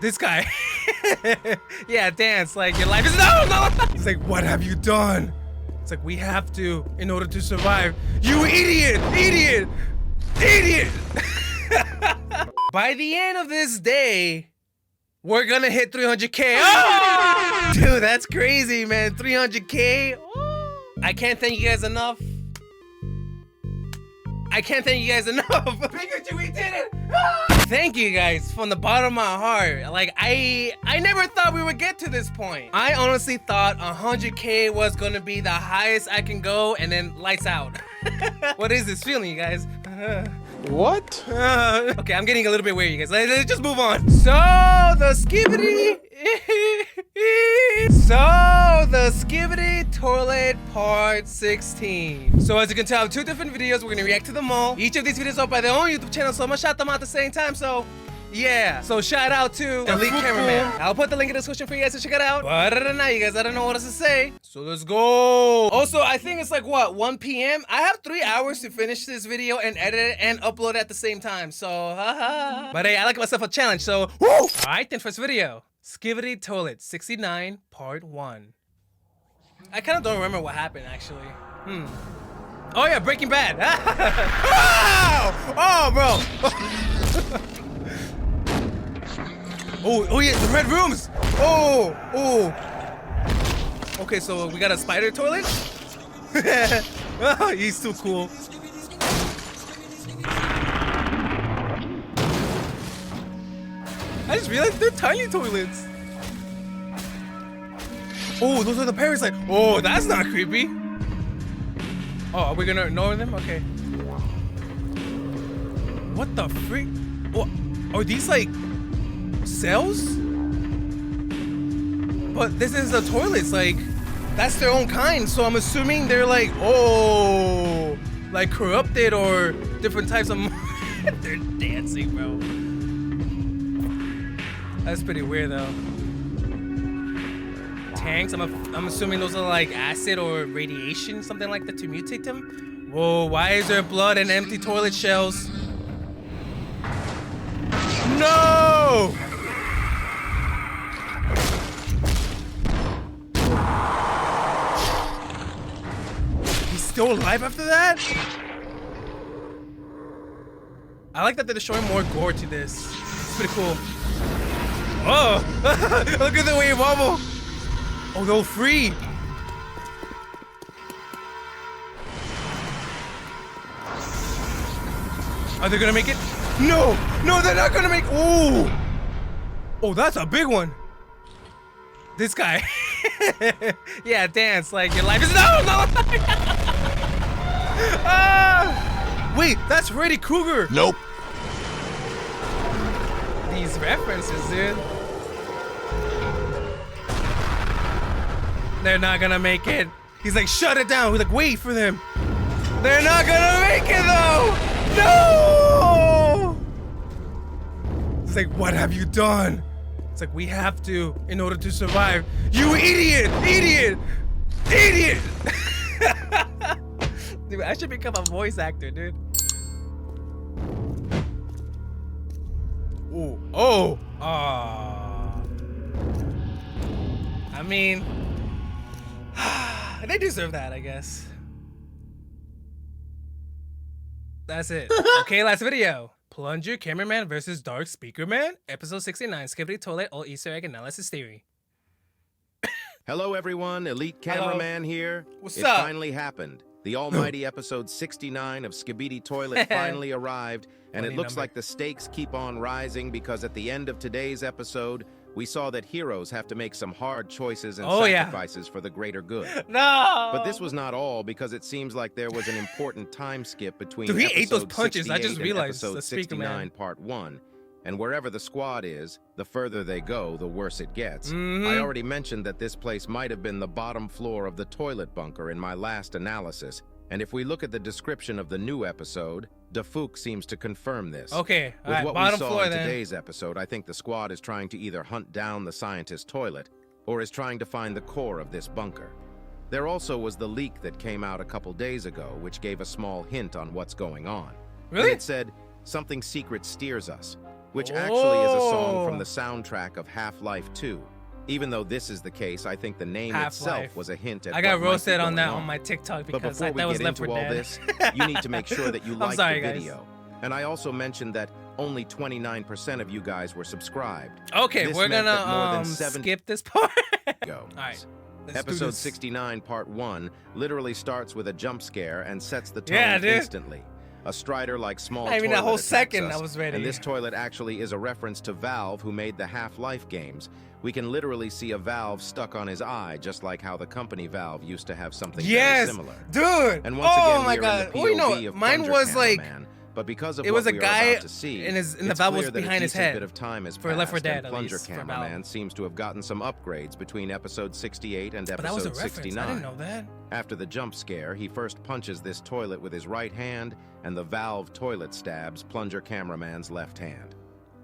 This guy. Yeah, dance like your life is no. He's like, what have you done? It's like, we have to in order to survive. You idiot. By the end of this day, we're gonna hit 300K. Oh! Dude, that's crazy, man. 300K. I can't thank you guys enough. Pikachu, we did it! Thank you guys from the bottom of my heart. Like, I never thought we would get to this point. I honestly thought 100K was gonna be the highest I can go and then lights out. What is this feeling, you guys? What? Okay, I'm getting a little bit weird, you guys. Let's just move on. So the Skibidi Toilet Part 16. So as you can tell, 2 different videos. We're gonna react to them all. Each of these videos are by their own YouTube channel, so I'm gonna shout them out at the same time. So yeah. So shout out to the lead cameraman. I'll put the link in the description for you guys to check it out. But other than that, you guys, I don't know what else to say. So let's go. Also, I think it's like what, 1 p.m. I have 3 hours to finish this video and edit it and upload it at the same time. So but hey, I like myself a challenge. So woo! All right, then first video. Skibidi Toilet 69 Part 1. I kind of don't remember what happened actually. Oh yeah, Breaking Bad. Oh, bro. Oh yeah, the red rooms. Oh. Okay, so we got a spider toilet. Oh, he's too cool. I just realized they're tiny toilets. Oh, those are the parasites. Oh, that's not creepy. Oh, are we gonna ignore them? Okay. What the freak? Oh, are these like cells? But this is the toilets, like that's their own kind. So I'm assuming they're like, oh, like corrupted or different types of. They're dancing, bro. That's pretty weird though. Tanks, I'm assuming those are like acid or radiation, something like that to mutate them. Whoa, why is there blood and empty toilet shells? No! He's still alive after that? I like that they're showing more gore to this. It's pretty cool. Oh, look at the way he wobble. Oh, they'll free. Are they gonna make it? No, they're not gonna make. Oh, that's a big one. This guy. Yeah, dance like your life is no. Wait, that's Freddy Krueger. Nope. These references, dude. They're not gonna make it. He's like, shut it down. We're like, wait for them. They're not gonna make it though. No! It's like, what have you done? It's like, we have to in order to survive. You idiot! Dude, I should become a voice actor, dude. Oh. I mean, they deserve that, I guess. That's it. Okay, last video. Plunger Cameraman versus Dark Speaker Man, episode 69, Skibidi Toilet, all Easter egg analysis theory. Hello everyone, Elite Cameraman here. What's it up? Finally happened. The almighty episode 69 of Skibidi Toilet finally arrived, and it looks like the stakes keep on rising because at the end of today's episode, we saw that heroes have to make some hard choices and sacrifices for the greater good. No! But this was not all, because it seems like there was an important time skip between Dude, he ate those episode punches. I just 68 and realized episode the Speaker 69 Man. part 1. And wherever the squad is, the further they go, the worse it gets. I already mentioned that this place might have been the bottom floor of the toilet bunker in my last analysis. And if we look at the description of the new episode, Dafook seems to confirm this. Okay, all With right, what bottom we saw floor in then. today's episode, I think the squad is trying to either hunt down the scientist's toilet or is trying to find the core of this bunker. There also was the leak that came out a couple days ago, which gave a small hint on what's going on. Really? And it said, something secret steers us. which actually is a song from the soundtrack of Half-Life 2. Even though this is the case, I think the name itself was a hint at I got what might roasted be on that going on my TikTok But because before that we was get Left 4 into all Dead. this, you need to make sure that you like sorry, the guys. video. And I also mentioned that only 29% of you guys were subscribed. Okay, This we're meant that more gonna than 7 skip this part. Go. All right. Let's do Episode this. 69, Part 1, literally starts with a jump scare and sets the tone Yeah, dude. instantly. A Strider-like small I mean, that toilet whole attacks second, us, I was ready. And this toilet actually is a reference to Valve, who made the Half-Life games. We can literally see a valve stuck on his eye, just like how the company Valve used to have something very similar. Dude. And once oh again, my we are God. in the POV Well, you know, of mine Plunger was like, Cameraman. But because of it was what a we are guy about to see, and the it's valve was clear that behind a his decent head. bit of time has For Left 4 passed, Dead, and at Plunger least, for Cameraman Valve. seems to have gotten some upgrades between episode 68 and But that was a episode reference. 69. I didn't know that. After the jump scare, he first punches this toilet with his right hand, and the Valve toilet stabs Plunger Cameraman's left hand.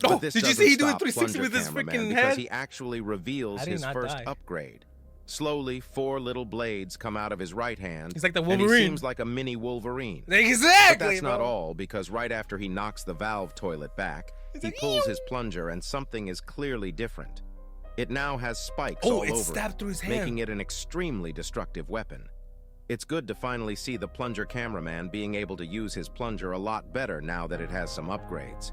Oh, But this did you doesn't see he do a stop 360 with his Plunger freaking Cameraman head? because he actually reveals I did his not first die. upgrade. Slowly, 4 little blades come out of his right hand. He's like the And Wolverine. he seems like a mini Wolverine. Exactly, But that's not bro. all, because right after he knocks the Valve toilet back, He's he like, pulls "Ew." his plunger and something is clearly different. It now has spikes Oh, all it over stabbed it, through his hand. making it an extremely destructive weapon. It's good to finally see the Plunger Cameraman being able to use his plunger a lot better now that it has some upgrades.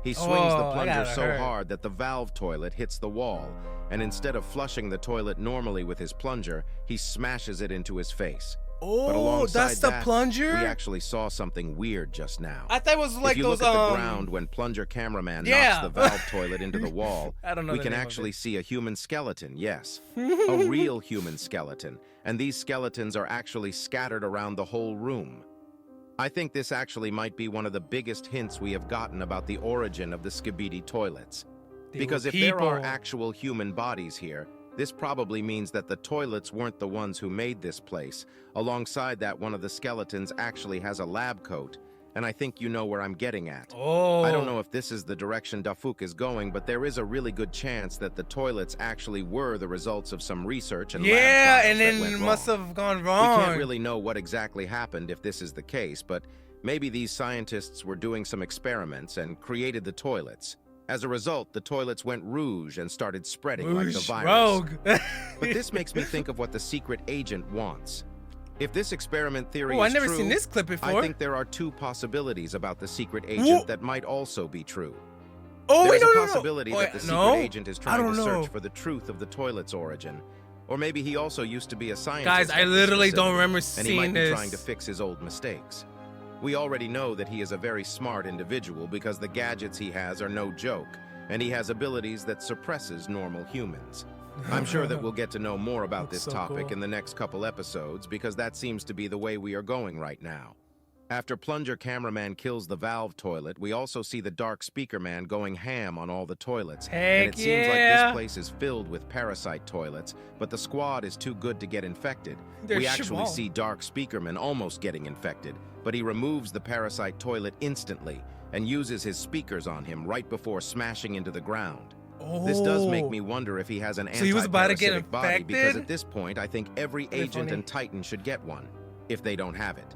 He swings the Oh, I plunger gotta so hurt. hard that the Valve toilet hits the wall, and instead of flushing the toilet normally with his plunger, he smashes it into his face. But Oh, alongside that's the that, plunger? we actually saw something weird just now. I thought it was like if you those, look at the ground when Plunger Cameraman knocks the Valve toilet into the wall, I don't know we the can name of actually it. see a human skeleton, yes. A real human skeleton. And these skeletons are actually scattered around the whole room. I think this actually might be one of the biggest hints we have gotten about the origin of the Skibidi toilets. They Because were if there are people. actual human bodies here, this probably means that the toilets weren't the ones who made this place. Alongside that, one of the skeletons actually has a lab coat, and I think you know where I'm getting at. Oh. I don't know if this is the direction Dafuk is going, but there is a really good chance that the toilets actually were the results of some research and lab Yeah, trials and that then went it must wrong. have gone We wrong. can't really know what exactly happened if this is the case, but maybe these scientists were doing some experiments and created the toilets. As a result, the toilets went rouge and started spreading like the Whoosh, virus. rogue. But this makes me think of what the secret agent wants. If this experiment theory Oh, is I've never true, seen this clip before. I think there are 2 possibilities about the secret agent Whoa. that might also be true. Oh, wait, There's no, a no, possibility no. that the secret no? agent is I trying don't to know. search for the truth of the toilet's origin. Or maybe he also used to be a scientist. Guys, I at this literally don't facility, remember and he seeing might be this. trying to fix his old mistakes. We already know that he is a very smart individual because the gadgets he has are no joke, and he has abilities that suppresses normal humans. I'm sure that we'll get to know more about That's this so topic cool. in the next couple episodes because that seems to be the way we are going right now. After Plunger Cameraman kills the Valve toilet, we also see the Dark Speaker Man going ham on all the toilets. Heck And it seems like yeah. this place is filled with parasite toilets, but the squad is too good to get infected. They're We actually small. see Dark Speakerman almost getting infected, but he removes the parasite toilet instantly and uses his speakers on him right before smashing into the ground. This does make me wonder if he has an So he was about to get anti-parasitic body, because infected? at this point, I think every Pretty agent funny. and Titan should get one, if they don't have it.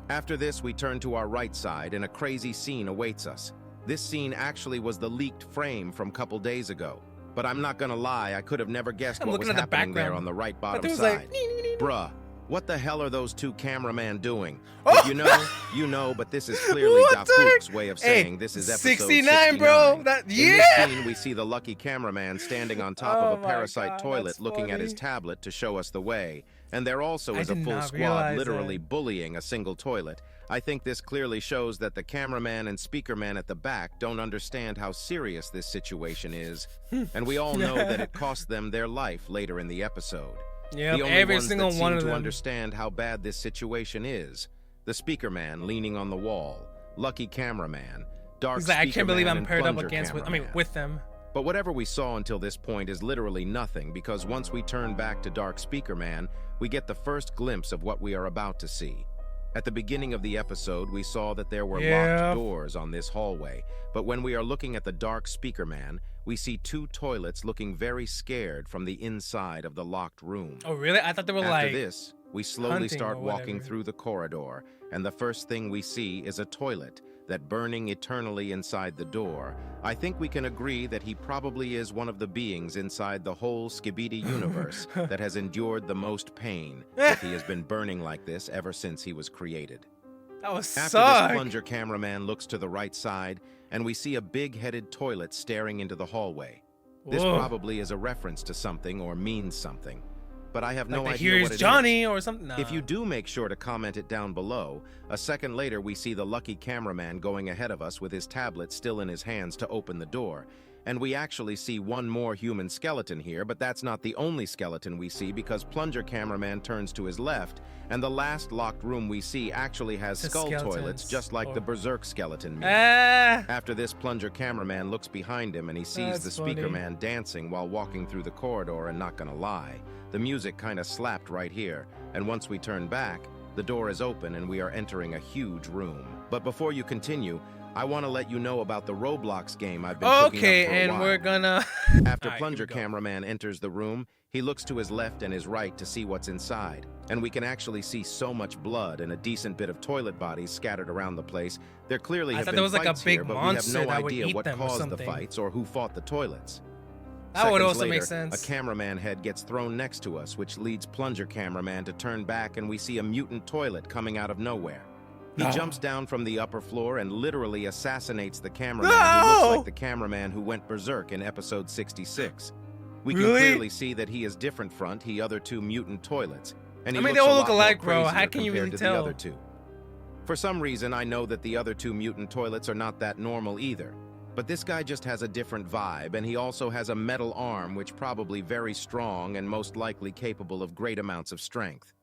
After this, we turn to our right side, and a crazy scene awaits us. This scene actually was the leaked frame from a couple days ago. But I'm not gonna lie, I could have never guessed I'm what was looking at the happening there background. on the right I bottom think it was side. like, Bruh, what the hell are those 2 cameramen doing? Oh! If you know, but this is clearly What the Dafuk's heck? way of Hey, saying this is episode 69, bro. That- In this yeah! scene, we see the lucky cameraman standing on top Oh of a my parasite God, toilet that's looking at his funny. tablet to show us the way. And there also I is a did full not squad realize literally that. bullying a single toilet. I think this clearly shows that the cameraman and speaker man at the back don't understand how serious this situation is. And we all know that it cost them their life later in the episode. Yep, The only every ones single that one seem of to them. understand how bad this situation is: the speaker man leaning on the wall, lucky cameraman, dark He's like, I speaker can't believe man, I'm and paired up plunger against cameraman. with them. But whatever we saw until this point is literally nothing, because once we turn back to Dark Speaker Man, we get the first glimpse of what we are about to see. At the beginning of the episode, we saw that there were Yeah. locked doors on this hallway, but when we are looking at the Dark Speaker Man, we see 2 toilets looking very scared from the inside of the locked room. Oh, really? I thought they were After like. this, we slowly hunting start or walking whatever. through the corridor, and the first thing we see is a toilet, that burning eternally inside the door, I think we can agree that he probably is one of the beings inside the whole Skibidi universe that has endured the most pain if he has been burning like this ever since he was created. That was After suck. this plunger cameraman looks to the right side, and we see a big-headed toilet staring into the hallway. This Whoa. probably is a reference to something or means something, but I have no Like idea here's what it is. Johnny or something. Nah. If you do, make sure to comment it down below. A second later, we see the lucky cameraman going ahead of us with his tablet still in his hands to open the door. And we actually see one more human skeleton here, but that's not the only skeleton we see because plunger cameraman turns to his left, and the last locked room we see actually has The skull skeletons. toilets, just like the berserk skeleton meme. Ah. After this, plunger cameraman looks behind him and he sees That's the speaker funny. man dancing while walking through the corridor, and not gonna lie, the music kind of slapped right here, and once we turn back, the door is open and we are entering a huge room. But before you continue, I want to let you know about the Roblox game I've been cooking Okay, up for a and while. we're gonna. After Alright, plunger here we go. cameraman enters the room, he looks to his left and his right to see what's inside, and we can actually see so much blood and a decent bit of toilet bodies scattered around the place. There clearly I have thought been there was like a fights big here, but we monster have no that would idea eat what them or caused the something. fights or who fought the toilets. That would Seconds also make later, sense. A cameraman head gets thrown next to us, which leads plunger cameraman to turn back, and we see a mutant toilet coming out of nowhere. He No. jumps down from the upper floor and literally assassinates the cameraman who No! looks like the cameraman who went berserk in episode 66. We can Really? clearly see that he is different front the other two mutant toilets. And he I mean, looks they all a look lot more alike, bro. How crazier can you compared really to tell? the other two. For some reason, I know that the other two mutant toilets are not that normal either. But this guy just has a different vibe, and he also has a metal arm which probably very strong and most likely capable of great amounts of strength.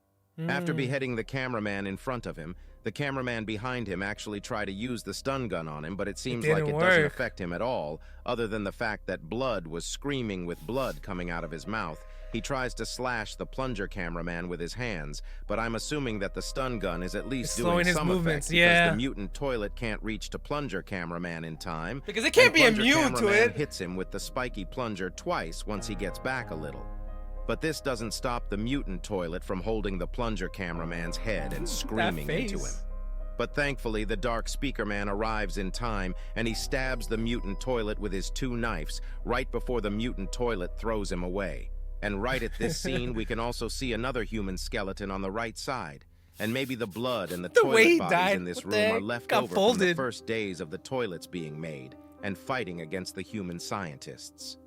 After Mm. beheading the cameraman in front of him, the cameraman behind him actually tried to use the stun gun on him, but it seems like didn't it doesn't work. affect him at all, other than the fact that blood was screaming with blood coming out of his mouth. He tries to slash the plunger cameraman with his hands, but I'm assuming that the stun gun is at least It's doing slowing his some movements, effect yeah. because the mutant toilet can't reach to plunger cameraman in time. Because it can't and be plunger immune to cameraman it. hits him with the spiky plunger twice once he gets back a little. But this doesn't stop the mutant toilet from holding the plunger cameraman's head and screaming into him. face. But thankfully, the dark speaker man arrives in time, and he stabs the mutant toilet with his two knives right before the mutant toilet throws him away. And right at this scene, we can also see another human skeleton on the right side. And maybe the blood and the The way toilet he bodies died, in this what the room are heck? left Got over from the folded. first days of the toilets being made and fighting against the human scientists.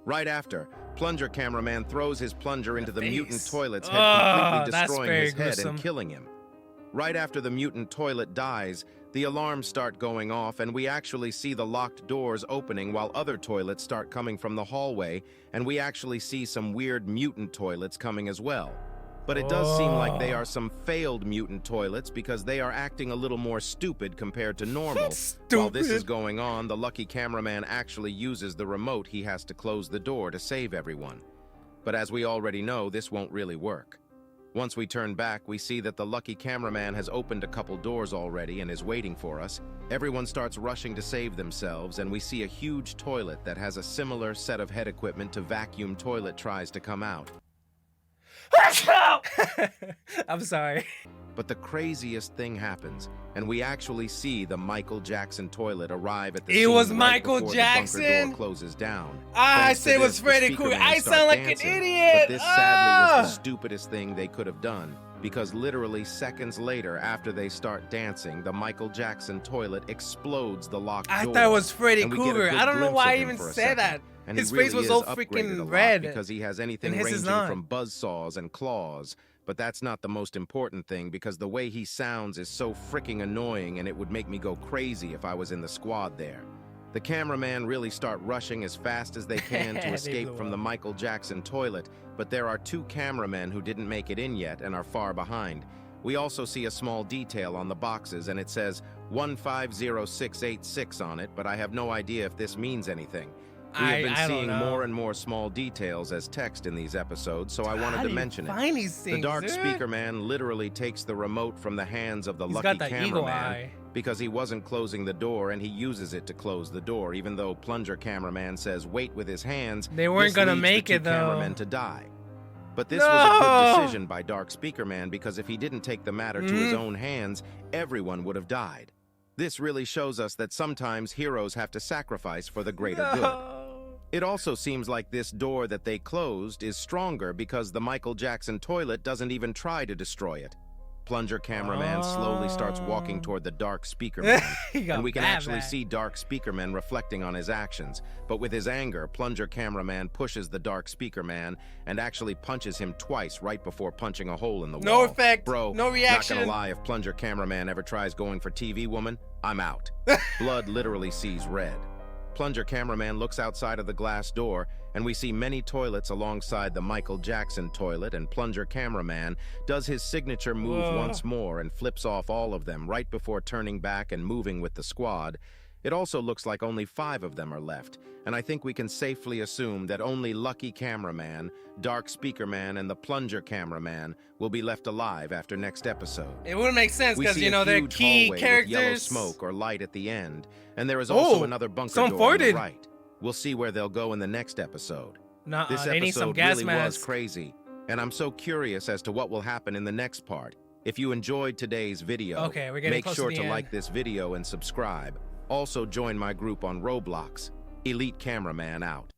Right after, plunger cameraman throws his plunger into the mutant face. toilet's head, Oh, completely that's destroying very his head gruesome. and killing him. Right after the mutant toilet dies, the alarms start going off, and we actually see the locked doors opening while other toilets start coming from the hallway, and we actually see some weird mutant toilets coming as well. But it does seem like they are some failed mutant toilets because they are acting a little more stupid compared to normal. While this is Stupid. going on, the lucky cameraman actually uses the remote he has to close the door to save everyone. But as we already know, this won't really work. Once we turn back, we see that the lucky cameraman has opened a couple doors already and is waiting for us. Everyone starts rushing to save themselves, and we see a huge toilet that has a similar set of head equipment to vacuum toilet tries to come out. I'm sorry. But the craziest thing happens, and we actually see the Michael Jackson toilet arrive at the It scene was right Michael before the bunker Jackson? door closes down. I Thanks to said it was this, the Freddy speaker Krueger. man I start sound like an dancing. idiot. But this sadly was the Ah! stupidest thing they could have done, because literally seconds later, after they start dancing, the Michael Jackson toilet explodes the locked I door. thought it was Freddy and we get a Krueger. good I don't know glimpse why I of him even for a said second. that. And His he really face was is all upgraded freaking a lot red. because he has anything and his is ranging not. from buzzsaws and claws. But that's not the most important thing, because the way he sounds is so freaking annoying, and it would make me go crazy if I was in the squad there. The cameraman really start rushing as fast as they can to They escape blew from up. the Michael Jackson toilet, but there are two cameramen who didn't make it in yet and are far behind. We also see a small detail on the boxes, and it says 150686 on it, but I have no idea if this means anything. We have been I don't seeing know. more and more small details as text in these episodes, so I wanted How to do you mention it. find these things, The dark dude? speaker man literally takes the remote from the hands of the He's lucky got the eagle cameraman eye. because he wasn't closing the door, and he uses it to close the door, even though plunger cameraman says wait with his hands. They weren't this gonna leads make the two it, though. cameramen to die. But this was a No! good decision by dark speaker man, because if he didn't take the matter to his own hands, everyone would have died. This really shows us that sometimes heroes have to sacrifice for the greater good. It also seems like this door that they closed is stronger because the Michael Jackson toilet doesn't even try to destroy it. Plunger cameraman slowly starts walking toward the dark speaker man, and we can actually see dark speaker man reflecting on his actions. But with his anger, plunger cameraman pushes the dark speaker man and actually punches him twice right before punching a hole in the wall. No effect, Bro, no reaction. Not gonna lie, if plunger cameraman ever tries going for TV woman, I'm out. Blood literally sees red. Plunger cameraman looks outside of the glass door, and we see many toilets alongside the Michael Jackson toilet, and plunger cameraman does his signature move once more and flips off all of them right before turning back and moving with the squad. It also looks like only 5 of them are left, and I think we can safely assume that only Lucky Cameraman, Dark Speaker Man, and the Plunger Cameraman will be left alive after next episode. It wouldn't make sense because, you know, they're key characters. Yellow smoke or light at the end, and there is also another bunker door on the right. We'll see where they'll go in the next episode. This episode really was crazy, and I'm so curious as to what will happen in the next part. If you enjoyed today's video, make sure to like this video and subscribe. Also join my group on Roblox. Elite Cameraman out.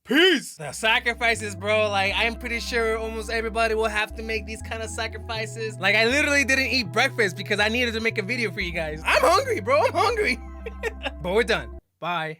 Peace! The sacrifices, bro, like, I'm pretty sure almost everybody will have to make these kind of sacrifices. Like, I literally didn't eat breakfast because I needed to make a video for you guys. I'm hungry, bro, I'm hungry. But we're done. Bye.